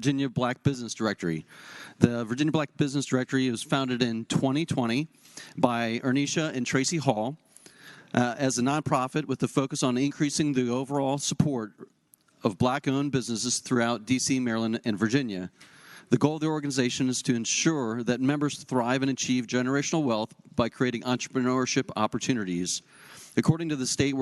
Virginia Black Business Directory. The Virginia Black Business Directory was founded in 2020 by Ernisha and Tracy Hall as a nonprofit with the focus on increasing the overall support of Black-owned businesses throughout D.C., Maryland, and Virginia. The goal of the organization is to ensure that members thrive and achieve generational wealth by creating entrepreneurship opportunities. According to the State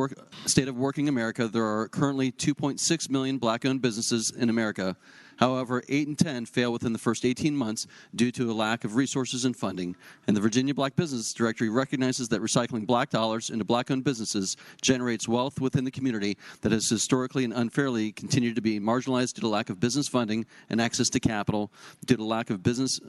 of Working America, there are currently 2.6 million Black-owned businesses in America. However, 8 in 10 fail within the first 18 months due to a lack of resources and funding. And the Virginia Black Business Directory recognizes that recycling Black dollars into Black-owned businesses generates wealth within the community that has historically and unfairly continued to be marginalized due to lack of business funding and access to capital, due to lack of business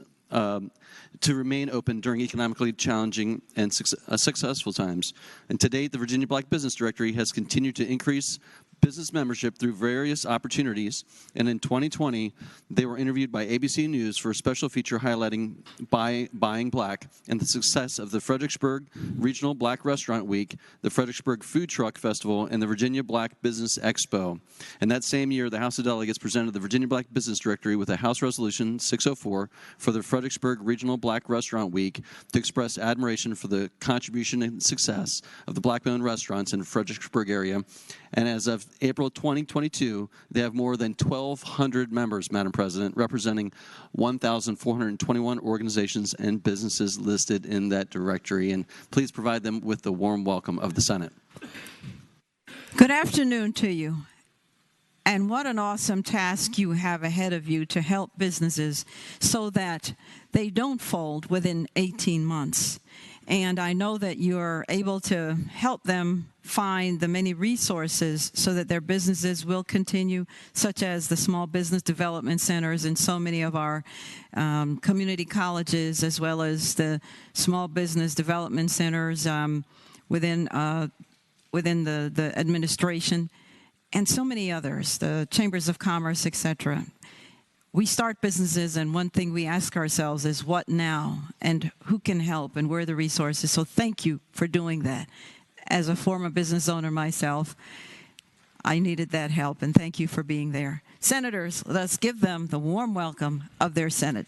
to remain open during economically challenging and successful times. And to date, the Virginia Black Business Directory has continued to increase business membership through various opportunities, and in 2020, they were interviewed by ABC News for a special feature highlighting Buying Black and the success of the Fredericksburg Regional Black Restaurant Week, the Fredericksburg Food Truck Festival, and the Virginia Black Business Expo. And that same year, the House of Delegates presented the Virginia Black Business Directory with a House Resolution 604 for the Fredericksburg Regional Black Restaurant Week to express admiration for the contribution and success of the Black-owned restaurants in the Fredericksburg area. And as of April 2022, they have more than 1,200 members, Madam President, representing 1,421 organizations and businesses listed in that directory. And please provide them with the warm welcome of the Senate. Good afternoon to you. And what an awesome task you have ahead of you to help businesses so that they don't fold within 18 months. And I know that you're able to help them find the many resources so that their businesses will continue, such as the small business development centers and so many of our community colleges, as well as the small business development centers within the administration, and so many others, the chambers of commerce, etc. We start businesses, and one thing we ask ourselves is, what now? And who can help, and where are the resources? So thank you for doing that. As a former business owner myself, I needed that help, and thank you for being there. Senators, let's give them the warm welcome of their Senate.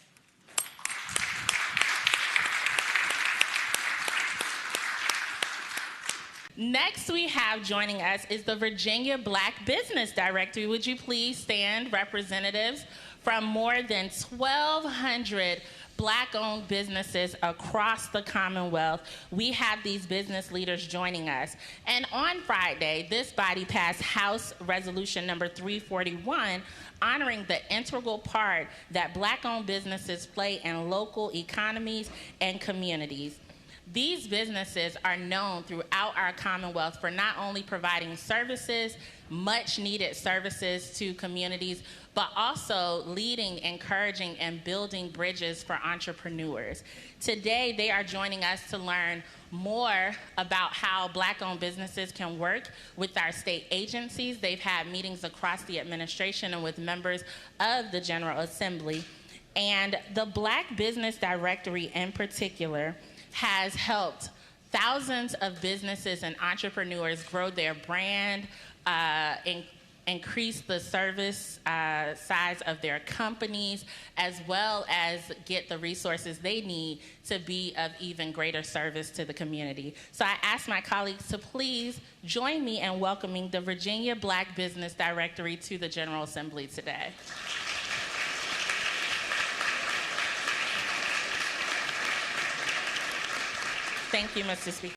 Next we have joining us is the Virginia Black Business Directory. Would you please stand, representatives from more than 1,200 Black-owned businesses across the Commonwealth? We have these business leaders joining us. And on Friday, this body passed House Resolution number 341, honoring the integral part that Black-owned businesses play in local economies and communities. These businesses are known throughout our Commonwealth for not only providing services, much needed services to communities, but also leading, encouraging, and building bridges for entrepreneurs. Today, they are joining us to learn more about how Black-owned businesses can work with our state agencies. They've had meetings across the administration and with members of the General Assembly. And the Black Business Directory in particular has helped thousands of businesses and entrepreneurs grow their brand, increase the service size of their companies, as well as get the resources they need to be of even greater service to the community. So I ask my colleagues to please join me in welcoming the Virginia Black Business Directory to the General Assembly today. Thank you, Mr. Speaker.